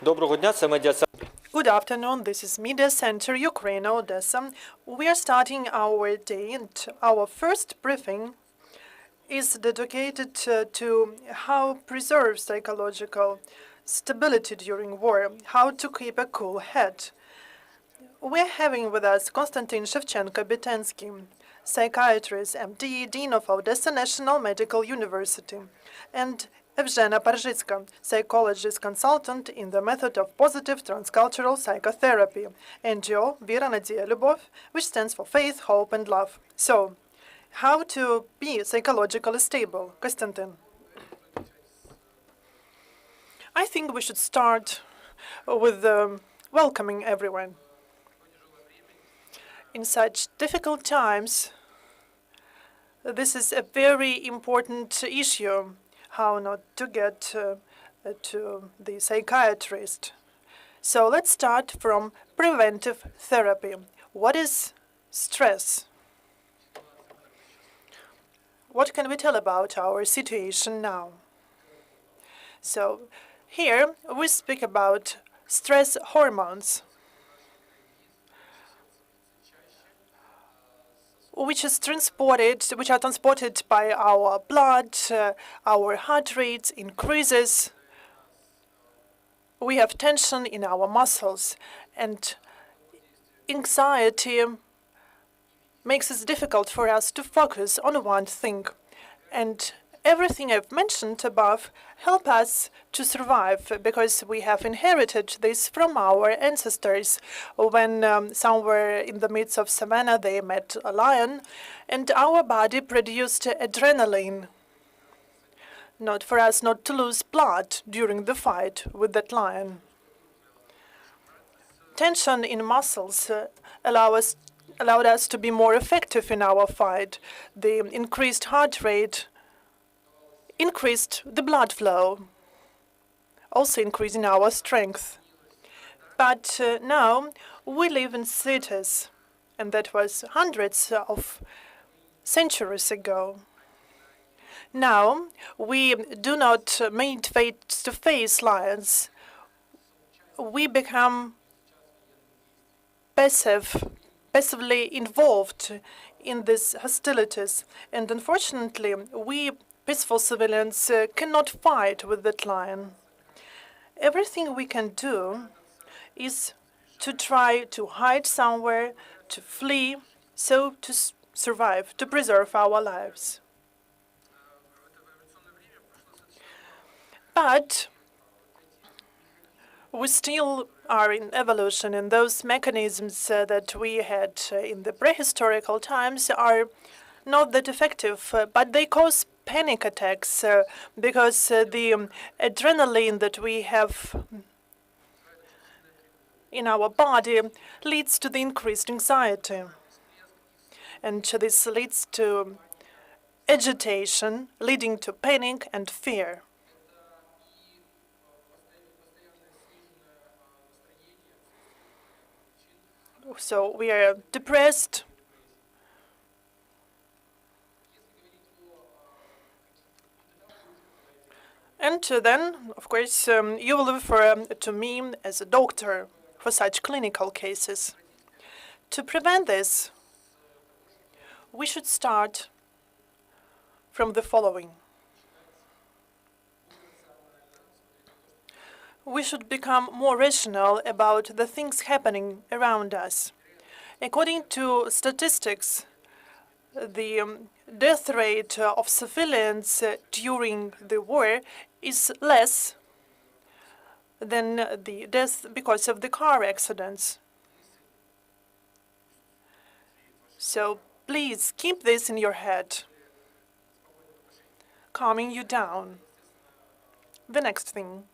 Доброго дня, це медіа. Good afternoon, this is Media Center Ukraine, Odessa. We are starting our day, and our first briefing is dedicated to how preserve psychological stability during war, how to keep a cool head. We're having with us Kostyantyn Shevchenko-Bitensky, psychiatrist, MD, Dean of Odesa National Medical University, and Evzhena Parzytska, psychologist-consultant in the method of positive transcultural psychotherapy, NGO Vira, Nadiya, Lyubov, which stands for faith, hope, and love. So, how to be psychologically stable? Kostyantyn. I think we should start with welcoming everyone. In such difficult times, this is a very important issue, how not to get to the psychiatrist. So let's start from preventive therapy. What is stress? What can we tell about our situation now? So here we speak about stress hormones, which are transported by our blood, our heart rate increases. We have tension in our muscles, and anxiety makes it difficult for us to focus on one thing. And everything I've mentioned above help us to survive, because we have inherited this from our ancestors. When somewhere in the midst of savannah they met a lion, and our body produced adrenaline, not for us not to lose blood during the fight with that lion. Tension in muscles allowed us to be more effective in our fight. The increased heart rate increased the blood flow, also increasing our strength. But now we live in cities, and that was hundreds of centuries ago. Now we do not meet face-to-face lions. We become passively involved in these hostilities, and unfortunately we peaceful civilians cannot fight with that lion. Everything we can do is to try to hide somewhere, to flee, so to survive, to preserve our lives. But we still are in evolution, and those mechanisms that we had in the prehistorical times are not that effective, but they cause panic attacks because the adrenaline that we have in our body leads to the increased anxiety. And this leads to agitation, leading to panic and fear. So we are depressed. And then, of course, you will refer to me as a doctor for such clinical cases. To prevent this, we should start from the following. We should become more rational about the things happening around us. According to statistics, the death rate of civilians during the war is less than the death because of the car accidents. So please keep this in your head, calming you down. The next thing.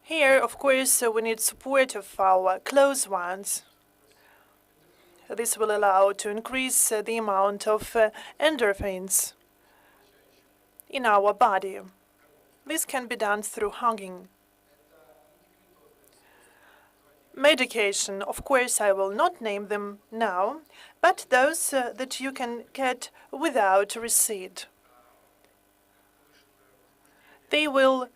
Here, of course, we need support of our close ones. This will allow to increase the amount of endorphins in our body. This can be done through hugging. Medication, of course, I will not name them now, but those that you can get without receipt. They will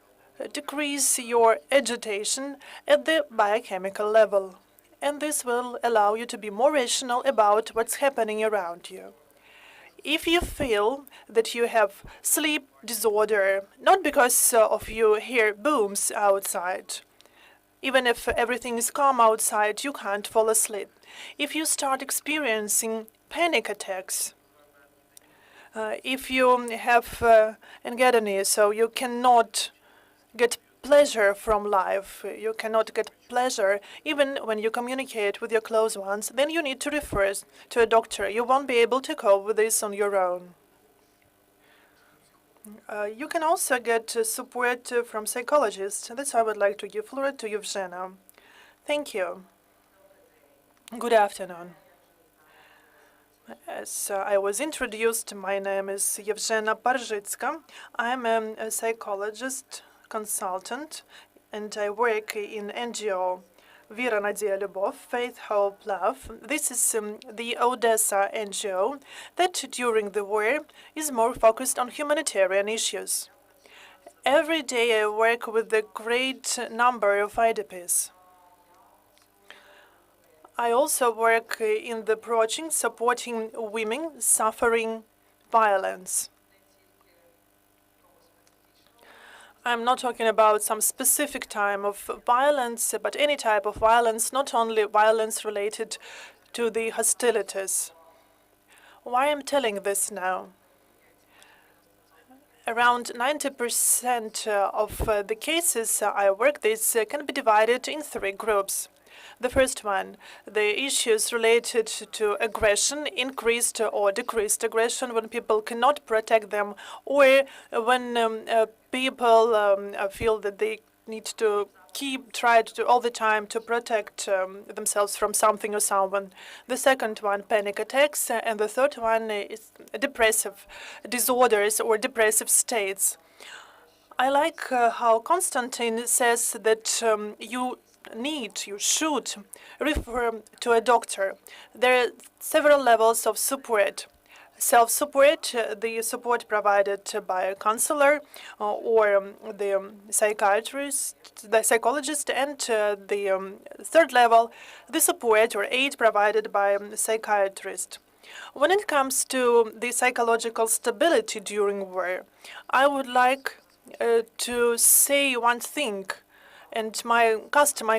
decrease your agitation at the biochemical level. And this will allow you to be more rational about what's happening around you. If you feel that you have sleep disorder, not because of you hear booms outside, even if everything is calm outside, you can't fall asleep. If you start experiencing panic attacks, if you have anxiety, so you cannot get pleasure from life, you cannot get pleasure even when you communicate with your close ones, then you need to refer to a doctor. You won't be able to cope with this on your own. You can also get support from psychologists. That's why I would like to give floor to Evzhena. Thank you. Good afternoon. As I was introduced, my name is Evzhena Parzytska. I'm a psychologist consultant, and I work in NGO Vira, Nadiya, Lyubov, Faith, Hope, Love. This is the Odesa NGO that during the war is more focused on humanitarian issues. Every day I work with a great number of IDPs. I also work in the project supporting women suffering violence. I'm not talking about some specific type of violence, but any type of violence, not only violence related to the hostilities. Why I'm telling this now? Around 90% of the cases I work this can be divided in three groups. The first one, the issues related to aggression, increased or decreased aggression, when people cannot protect them, or when people feel that they need to try to all the time to protect themselves from something or someone. The second one, panic attacks, and the third one is depressive disorders or depressive states. I like how Kostyantyn says that you should refer to a doctor. There are several levels of support. Self-support, the support provided by a counselor or the psychiatrist, the psychologist, and the third level, the support or aid provided by a psychiatrist. When it comes to the psychological stability during war, I would like to say one thing. And my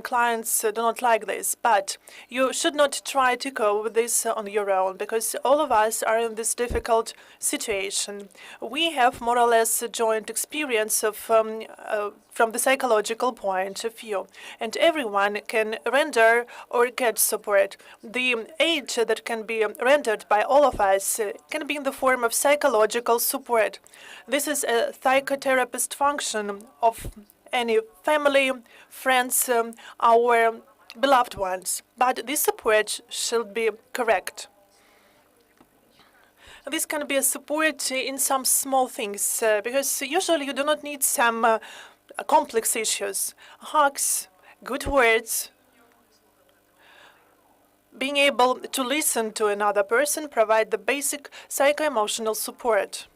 clients do not like this, but you should not try to cope with this on your own, because all of us are in this difficult situation. We have more or less a joint experience of from the psychological point of view, and everyone can render or get support. The aid that can be rendered by all of us can be in the form of psychological support. This is a psychotherapist function of any family, friends, our beloved ones. But this support should be correct. This can be a support in some small things, because usually you do not need some complex issues. Hugs, good words, being able to listen to another person, provide the basic psycho-emotional support.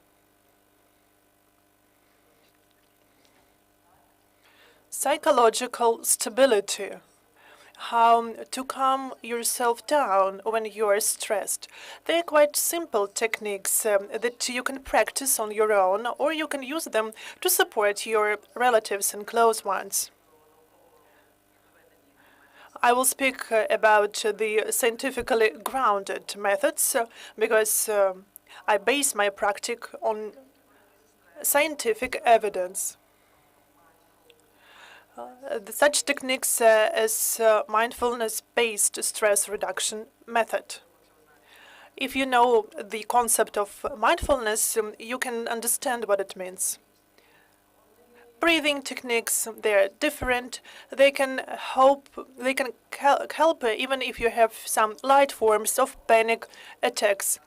Psychological stability, how to calm yourself down when you are stressed. They are quite simple techniques that you can practice on your own, or you can use them to support your relatives and close ones. I will speak about the scientifically grounded methods because I base my practice on scientific evidence. Such techniques as mindfulness-based stress reduction method. If you know the concept of mindfulness, you can understand what it means. Breathing techniques, they're different. They can help even if you have some light forms of panic attacks.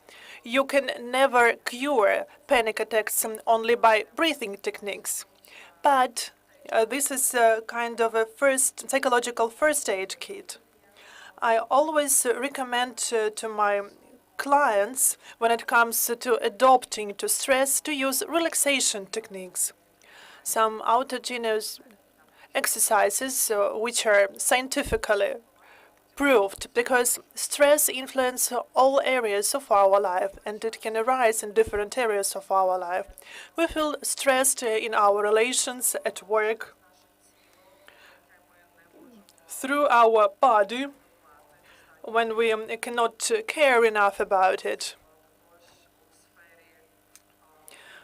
You can never cure panic attacks only by breathing techniques. But this is a kind of a psychological first aid kit. I always recommend to my clients, when it comes to adapting to stress, to use relaxation techniques. some autogenous exercises which are scientifically proved, because stress influences all areas of our life and it can arise in different areas of our life. We feel stressed in our relations at work, through our body, when we cannot care enough about it.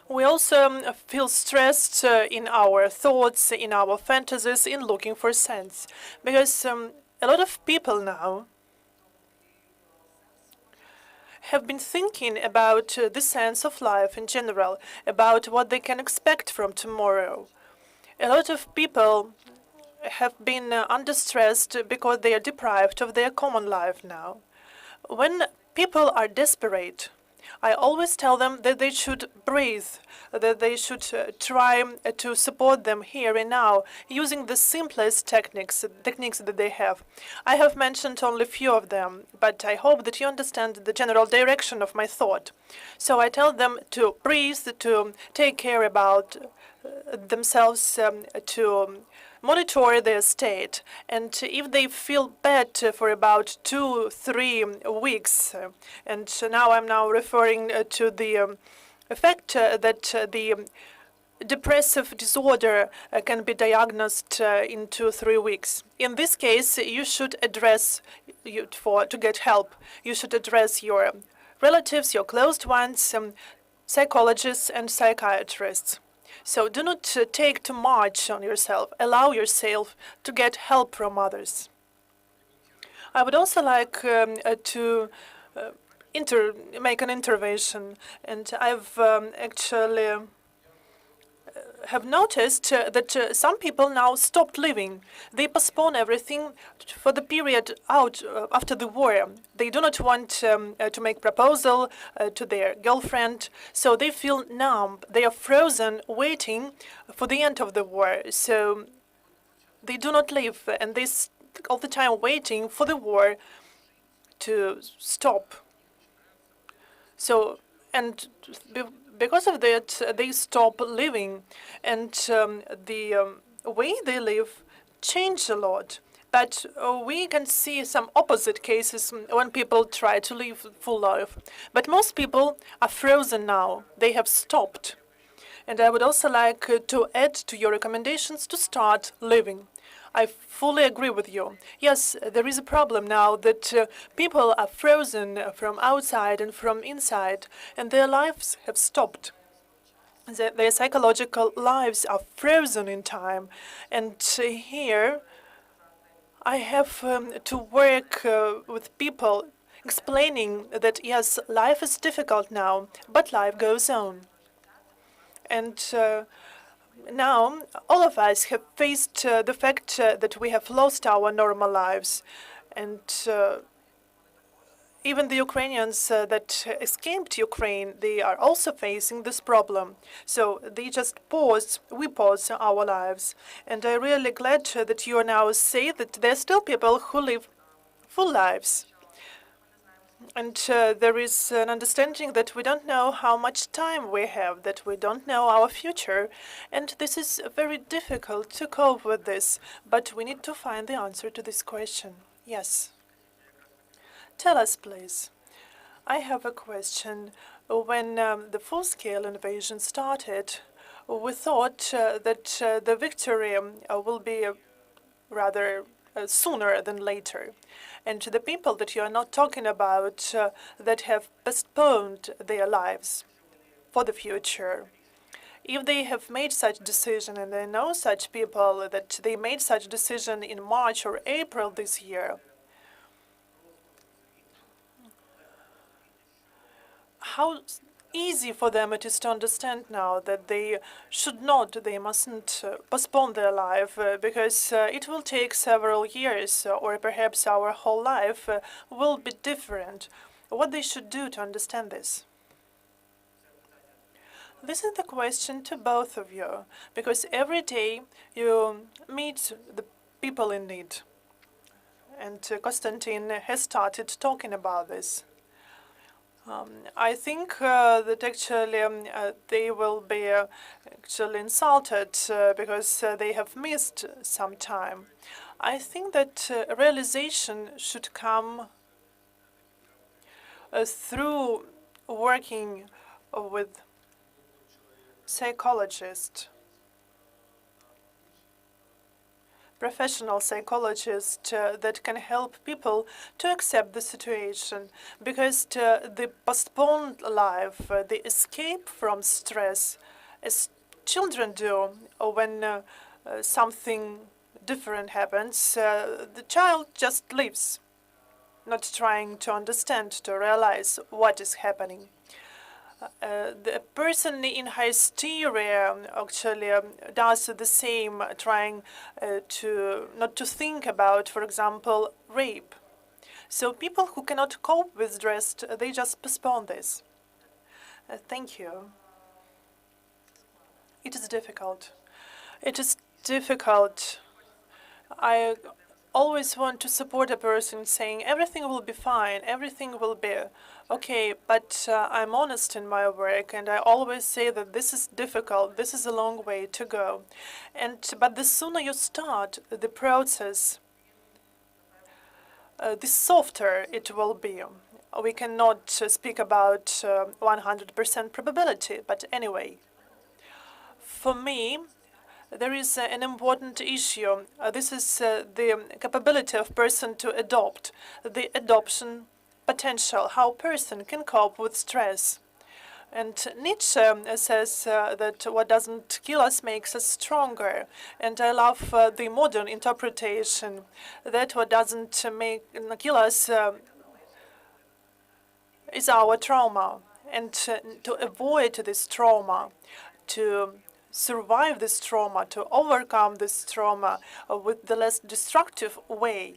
We also feel stressed in our thoughts, in our fantasies, in looking for sense. Because a lot of people now have been thinking about the sense of life in general, about what they can expect from tomorrow. A lot of people have been under stress because they are deprived of their common life now. When people are desperate, I always tell them that they should breathe, that they should try to support them here and now, using the simplest techniques that they have. I have mentioned only a few of them, but I hope that you understand the general direction of my thought. So I tell them to breathe, to take care about themselves, to monitor their state, and if they feel bad for about 2-3 weeks, and now I'm referring to the effect that the depressive disorder can be diagnosed in 2-3 weeks. In this case, you should address to get help. You should address your relatives, your close ones, psychologists and psychiatrists. So do not take too much on yourself. Allow yourself to get help from others. I would also like to make an intervention, and I've actually have noticed that some people now stopped living. They postpone everything for the period out after the war. They do not want to make proposal to their girlfriend, so they feel numb. They are frozen, waiting for the end of the war. So they do not live, and they all the time waiting for the war to stop. So, and because of that, they stop living, and the way they live changed a lot. But we can see some opposite cases when people try to live full life. But most people are frozen now. They have stopped. And I would also like to add to your recommendations to start living. I fully agree with you. Yes, there is a problem now that people are frozen from outside and from inside, and their lives have stopped. Their psychological lives are frozen in time. And here I have to work with people explaining that, yes, life is difficult now, but life goes on. And now, all of us have faced the fact that we have lost our normal lives. And even the Ukrainians that escaped Ukraine, they are also facing this problem. So they just we pause our lives. And I'm really glad that you now say that there are still people who live full lives. And there is an understanding that we don't know how much time we have, that we don't know our future. And this is very difficult to cope with this. But we need to find the answer to this question. Yes. Tell us, please. I have a question. When the full-scale invasion started, we thought that the victory will be rather sooner than later. And the people that you are not talking about that have postponed their lives for the future, if they have made such decision, and I know such people that they made such decision in March or April this year, how easy for them it is to understand now that they mustn't postpone their life, because it will take several years, or perhaps our whole life will be different. What they should do to understand this? This is the question to both of you, because every day you meet the people in need. And Kostyantyn has started talking about this. I think that actually they will be actually insulted because they have missed some time. I think that realization should come through working with psychologists, professional psychologists that can help people to accept the situation, because the postponed life, the escape from stress, as children do when something different happens, the child just leaves, not trying to understand, to realize what is happening. The person in hysteria actually does the same, trying to not to think about, for example, rape. So people who cannot cope with stress, they just postpone this. Thank you. It is difficult. It is difficult. I always want to support a person saying everything will be fine, everything will be okay, but I'm honest in my work, and I always say that this is difficult, this is a long way to go. But the sooner you start the process, the softer it will be. We cannot speak about 100% probability, but anyway. For me, there is an important issue. This is the capability of person to adopt, the adoption potential, how person can cope with stress. And Nietzsche says that what doesn't kill us makes us stronger. And I love the modern interpretation that what doesn't kill us is our trauma. And to avoid this trauma, to survive this trauma, to overcome this trauma with the less destructive way,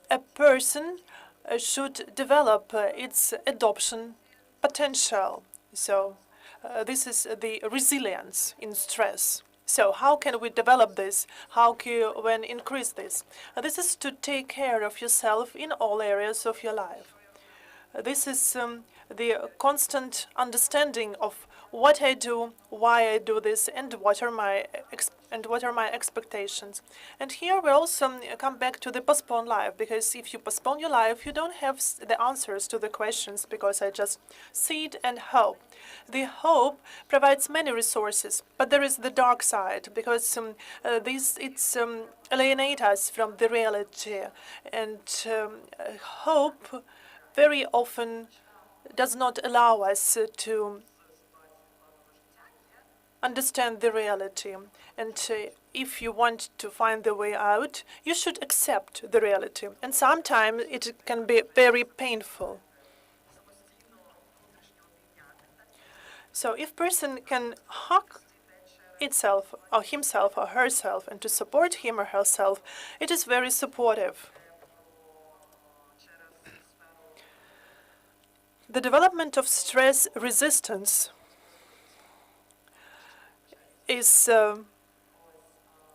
a person should develop its adoption potential. So this is the resilience in stress. So how can we develop this? How can we increase this? This is to take care of yourself in all areas of your life. This is the constant understanding of what I do, why I do this, and what are my expectations. And here we also come back to the postponed life, because if you postpone your life, you don't have the answers to the questions, because I just sit and hope. The hope provides many resources, but there is the dark side, because it's alienate us from the reality, and hope very often does not allow us to understand the reality. And if you want to find the way out, you should accept the reality. And sometimes it can be very painful. So if person can hug itself or himself or herself and to support him or herself, it is very supportive. The development of stress resistance is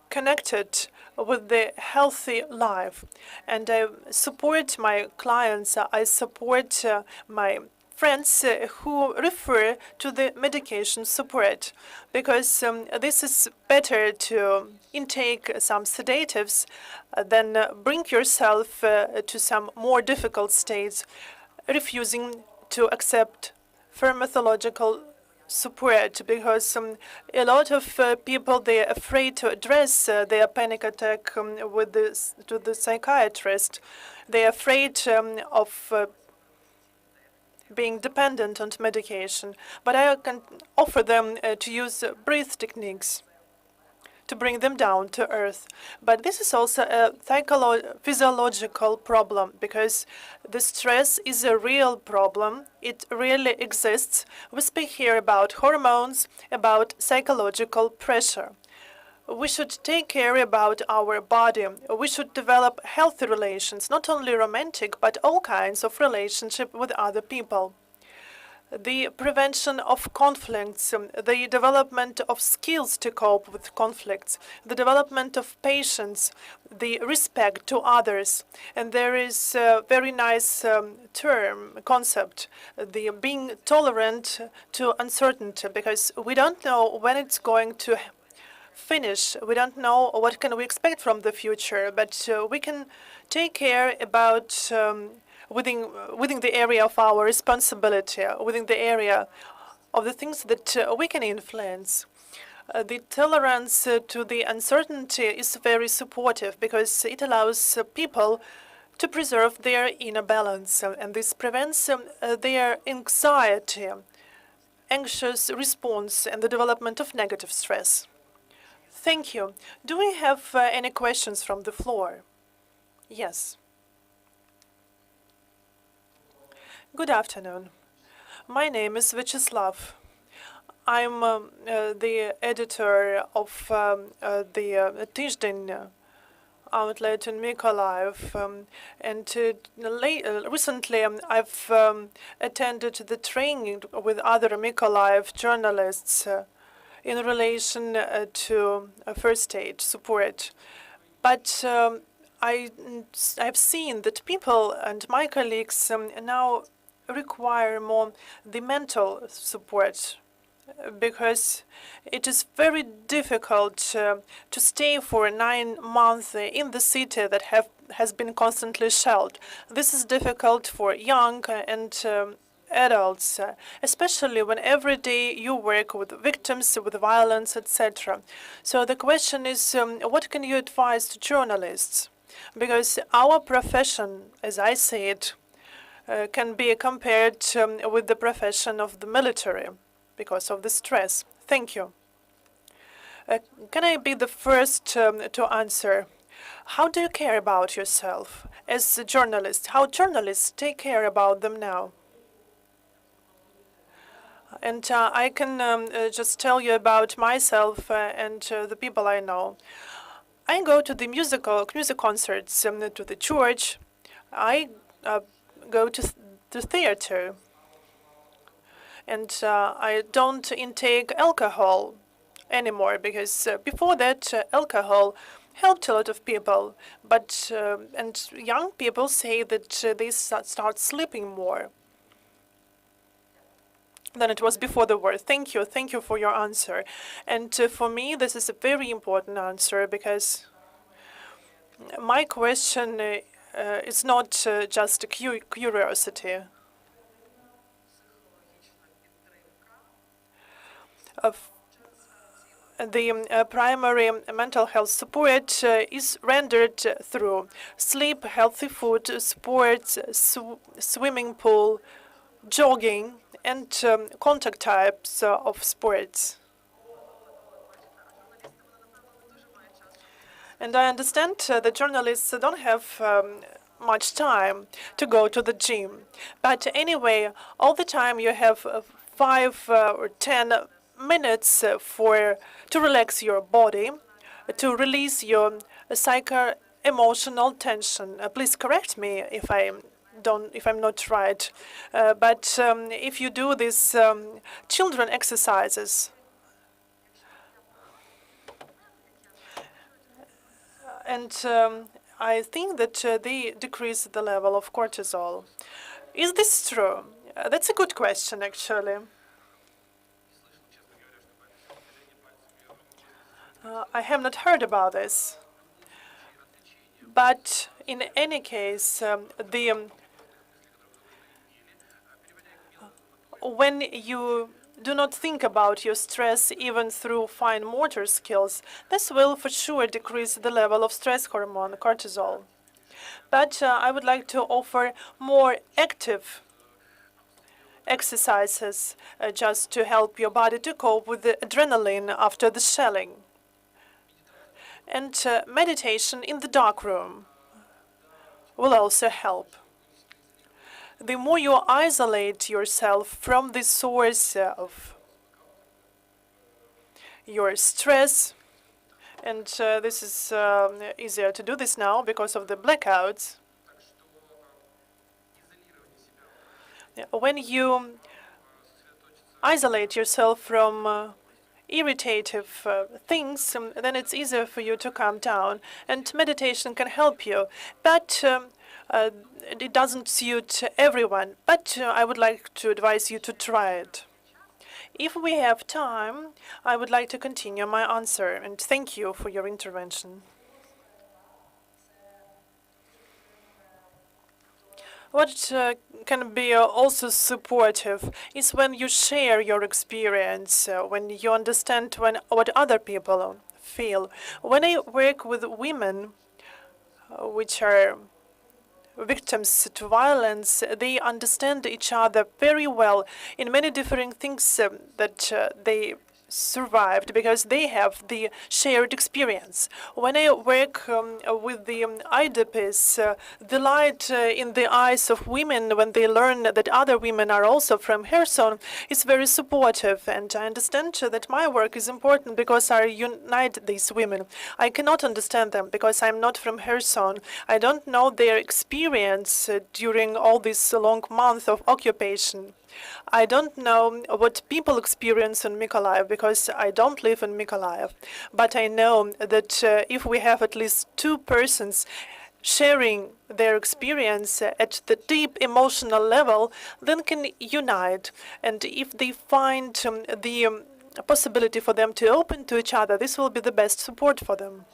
connected with the healthy life. And I support my clients, I support my friends who refer to the medication support, because this is better to intake some sedatives than bring yourself to some more difficult states, refusing to accept pharmacological support, because a lot of people, they're afraid to address their panic attack to the psychiatrist. They're afraid of being dependent on medication. But I can offer them to use breath techniques to bring them down to earth. But this is also a physiological problem, because the stress is a real problem. It really exists. We speak here about hormones, about psychological pressure. We should take care about our body. We should develop healthy relations, not only romantic, but all kinds of relationship with other people. the prevention of conflicts, the development of skills to cope with conflicts, the development of patience, the respect to others. And there is a very nice concept, the being tolerant to uncertainty, because we don't know when it's going to finish. We don't know what can we expect from the future, but we can take care about within the area of our responsibility, within the area of the things that we can influence. The tolerance to the uncertainty is very supportive because it allows people to preserve their inner balance, and this prevents their anxiety, anxious response, and the development of negative stress. Thank you. Do we have any questions from the floor? Yes. Good afternoon. My name is Vyacheslav. I'm the editor of the Tizhdin outlet in Mykolaiv, and recently I've attended the training with other Mykolaiv journalists in relation to first aid support. But I've seen that people and my colleagues now require more the mental support, because it is very difficult to stay for 9 months in the city that has been constantly shelled. This is difficult for young and adults, especially when every day you work with victims, with violence, etc. So the question is, what can you advise to journalists? Because our profession, as I see it, can be compared with the profession of the military because of the stress. Thank you. Can I be the first to answer? How do you care about yourself as a journalist? How journalists take care about them now? And I can just tell you about myself and the people I know. I go to the music concerts, to the church. I go to the theater. And I don't intake alcohol anymore, because before that, alcohol helped a lot of people. But and young people say that they start sleeping more than it was before the war. Thank you for your answer. And for me, this is a very important answer, because my question is not just a curiosity. The primary mental health support is rendered through sleep, healthy food, sports, swimming pool, jogging, and contact types of sports. And I understand the journalists don't have much time to go to the gym. But anyway, all the time you have 5 or 10 minutes to relax your body, to release your psycho-emotional tension. Please correct me if I'm not right. But if you do these children exercises, and I think that they decrease the level of cortisol. Is this true? That's a good question, actually. I have not heard about this. But in any case, when you do not think about your stress even through fine motor skills, this will for sure decrease the level of stress hormone, cortisol. But I would like to offer more active exercises just to help your body to cope with the adrenaline after the shelling. And meditation in the dark room will also help. The more you isolate yourself from the source of your stress, and this is easier to do this now because of the blackouts. When you isolate yourself from irritative things, then it's easier for you to calm down. And meditation can help you. But it doesn't suit everyone. But I would like to advise you to try it. If we have time, I would like to continue my answer. And thank you for your intervention. What can be also supportive is when you share your experience, when you understand what other people feel. When I work with women which are victims to violence, they understand each other very well in many different things that they survived because they have the shared experience. When I work with the IDPs, the light in the eyes of women when they learn that other women are also from Kherson is very supportive, and I understand that my work is important because I unite these women. I cannot understand them because I'm not from Kherson. I don't know their experience during all this long month of occupation. I don't know what people experience in Mykolaiv because I don't live in Mykolaiv. But I know that if we have at least two persons sharing their experience at the deep emotional level, then can unite. And if they find the possibility for them to open to each other, this will be the best support for them.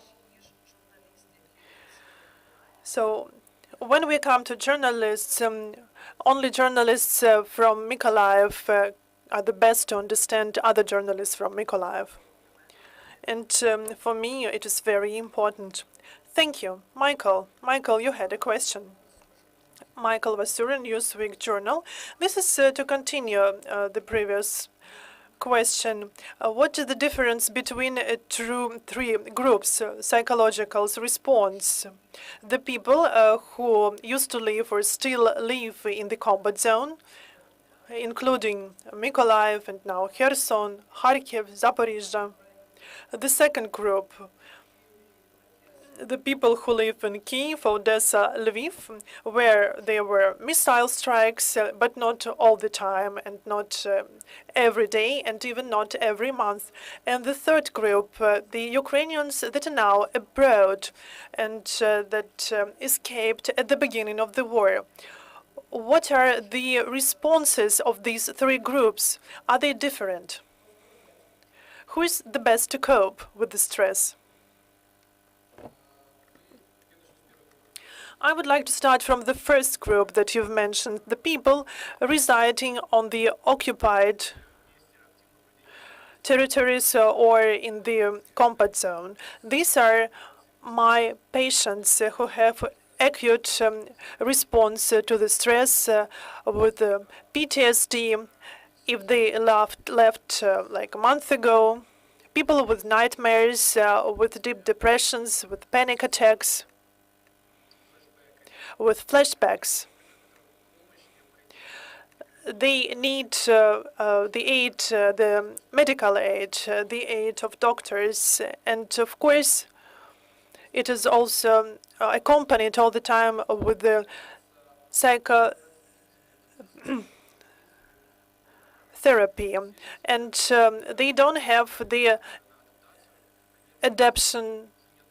So when we come to journalists, only journalists from Mykolaiv are the best to understand other journalists from Mykolaiv. And for me, it is very important. Thank you. Michael, you had a question. Michael Vasura, Newsweek Journal. This is to continue the previous question. What is the difference between three groups, psychological response? The people who used to live or still live in the combat zone, including Mykolaiv and now Kherson, Kharkiv, Zaporizhzhia. The second group, the people who live in Kiev, Odessa, Lviv, where there were missile strikes, but not all the time, and not every day, and even not every month. And the third group, the Ukrainians that are now abroad and that escaped at the beginning of the war. What are the responses of these three groups? Are they different? Who is the best to cope with the stress? I would like to start from the first group that you've mentioned, the people residing on the occupied territories or in the combat zone. These are my patients who have acute response to the stress with PTSD. If they left like a month ago, people with nightmares, with deep depressions, with panic attacks, with flashbacks. They need the aid, the medical aid, the aid of doctors, and of course, it is also accompanied all the time with the psychotherapy, and they don't have the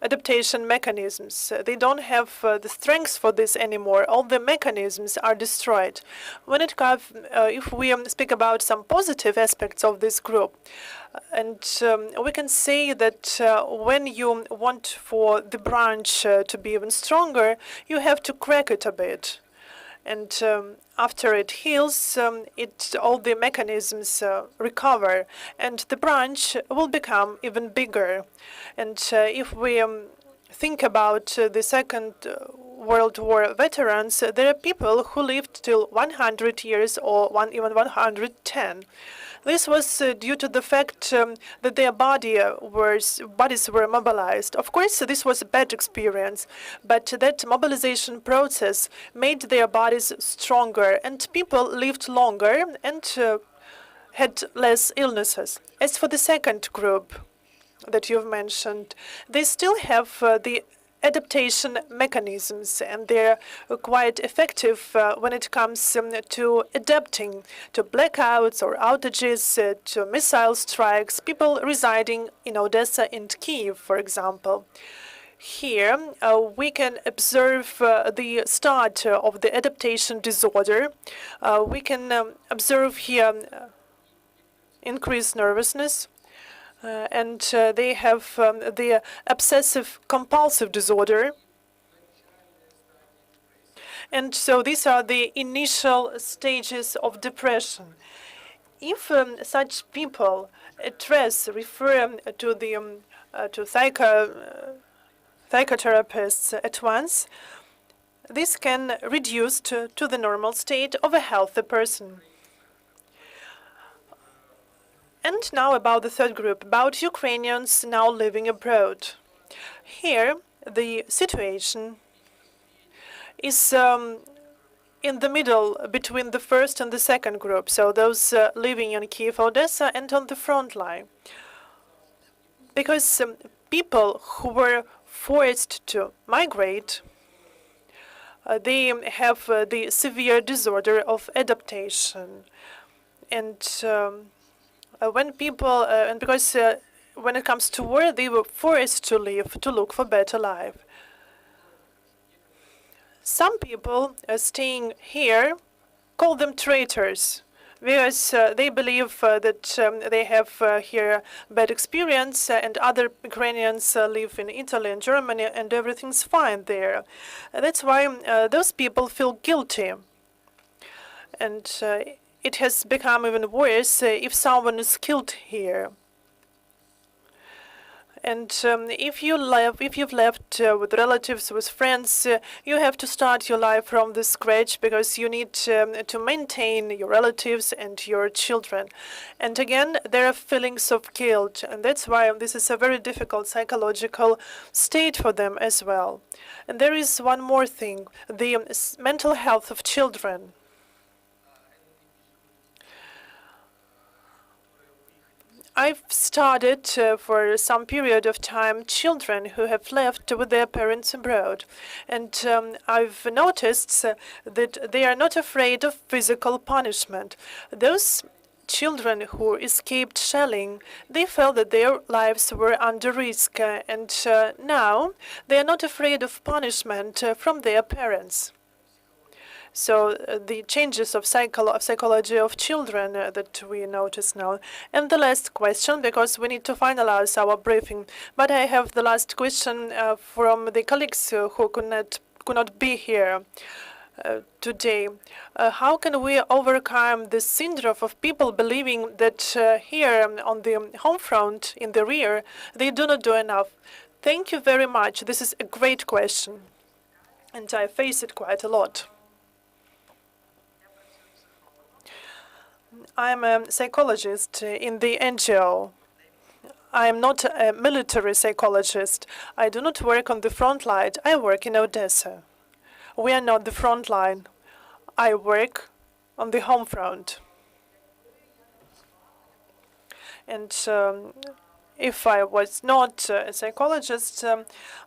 adaptation mechanisms. They don't have the strength for this anymore. All the mechanisms are destroyed. When it comes, if we speak about some positive aspects of this group, and we can say that when you want for the branch to be even stronger, you have to crack it a bit. And after it heals, all the mechanisms recover, and the branch will become even bigger. And if we think about the Second World War veterans, there are people who lived till 100 years or even 110. This was due to the fact that their bodies were mobilized. Of course, this was a bad experience, but that mobilization process made their bodies stronger, and people lived longer and had less illnesses. As for the second group that you've mentioned, they still have the adaptation mechanisms, and they're quite effective when it comes to adapting to blackouts or outages, to missile strikes, people residing in Odessa and Kiev, for example. Here, we can observe the start of the adaptation disorder. We can observe here increased nervousness, and they have the obsessive-compulsive disorder. And so these are the initial stages of depression. If such people refer to the psychotherapists at once, this can reduce to the normal state of a healthy person. And now about the third group, about Ukrainians now living abroad. Here, the situation is in the middle between the first and the second group, so those living in Kiev, Odessa, and on the front line. Because people who were forced to migrate, they have the severe disorder of adaptation. And when people, and because when it comes to war, they were forced to leave to look for better life. Some people staying here call them traitors, because they believe that they have here bad experience, and other Ukrainians live in Italy and Germany, and everything's fine there. That's why those people feel guilty. And it has become even worse if someone is killed here. And if you've left with relatives, with friends, you have to start your life from the scratch, because you need to maintain your relatives and your children. And again, there are feelings of guilt, and that's why this is a very difficult psychological state for them as well. And there is one more thing, the mental health of children. I've studied for some period of time children who have left with their parents abroad, and I've noticed that they are not afraid of physical punishment. Those children who escaped shelling, they felt that their lives were under risk, and now they are not afraid of punishment from their parents. So the changes of psychology of children that we notice now. And the last question, because we need to finalize our briefing, but I have the last question from the colleagues who could not be here today. How can we overcome the syndrome of people believing that here on the home front, in the rear, they do not do enough? Thank you very much. This is a great question, and I face it quite a lot. I'm a psychologist in the NGO. I am not a military psychologist. I do not work on the front line. I work in Odessa. We are not the front line. I work on the home front. And if I was not a psychologist,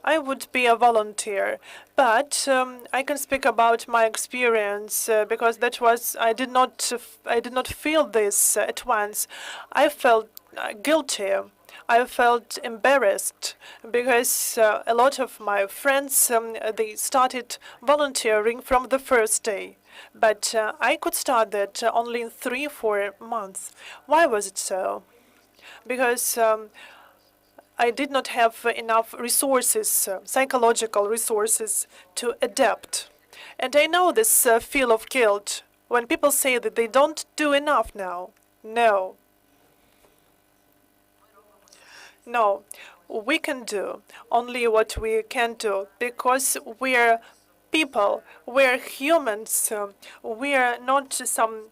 I would be a volunteer. But I can speak about my experience because that was I did not feel this at once. I felt guilty. I felt embarrassed because a lot of my friends they started volunteering from the first day. But I could start that only in 3-4 months. Why was it so? Because I did not have enough resources, psychological resources, to adapt. And I know this feel of guilt when people say that they don't do enough now. No. No, we can do only what we can do, because we're people, we're humans, we're not some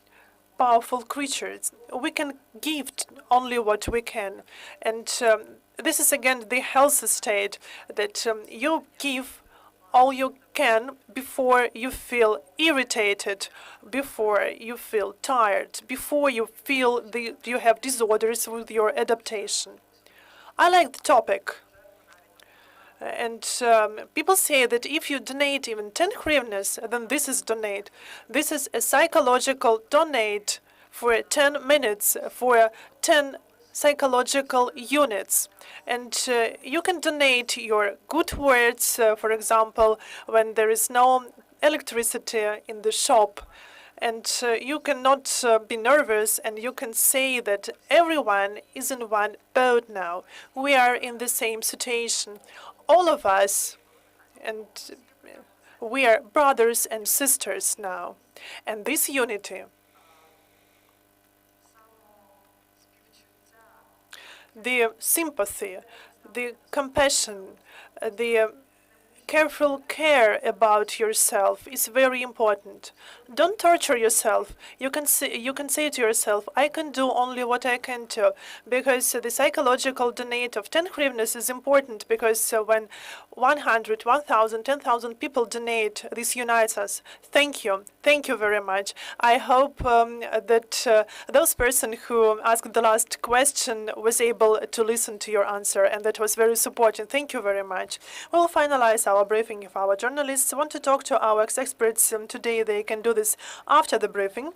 powerful creatures. We can give only what we can. And this is again the healthy state, that you give all you can before you feel irritated, before you feel tired, before you feel you have disorders with your adaptation. I like the topic. And people say that if you donate even 10 hryvnias, then this is donate. This is a psychological donate for 10 minutes, for 10 psychological units. And you can donate your good words, for example, when there is no electricity in the shop. And you cannot be nervous, and you can say that everyone is in one boat now. We are in the same situation. All of us, and we are brothers and sisters now. And this unity, the sympathy, the compassion, the careful care about yourself is very important. Don't torture yourself. You can say to yourself, I can do only what I can do, because the psychological donate of 10 hryvnias is important, because when 100, 1,000, 10,000 people donate, this unites us. Thank you. Thank you very much. I hope that those person who asked the last question was able to listen to your answer, and that was very supportive. Thank you very much. We'll finalize our briefing. If our journalists want to talk to our experts today, they can do this after the briefing.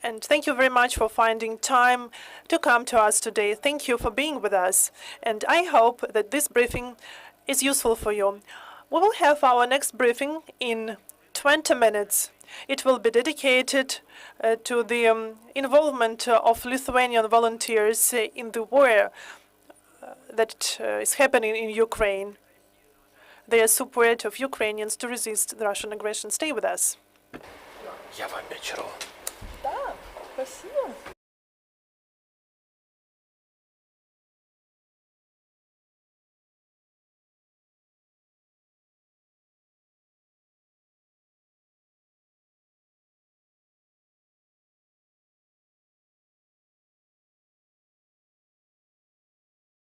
And thank you very much for finding time to come to us today. Thank you for being with us. And I hope that this briefing is useful for you. We will have our next briefing in 20 minutes. It will be dedicated to the involvement of Lithuanian volunteers in the war that is happening in Ukraine. Their support of Ukrainians to resist the Russian aggression. Stay with us. Я вам вечером. Да, спасибо.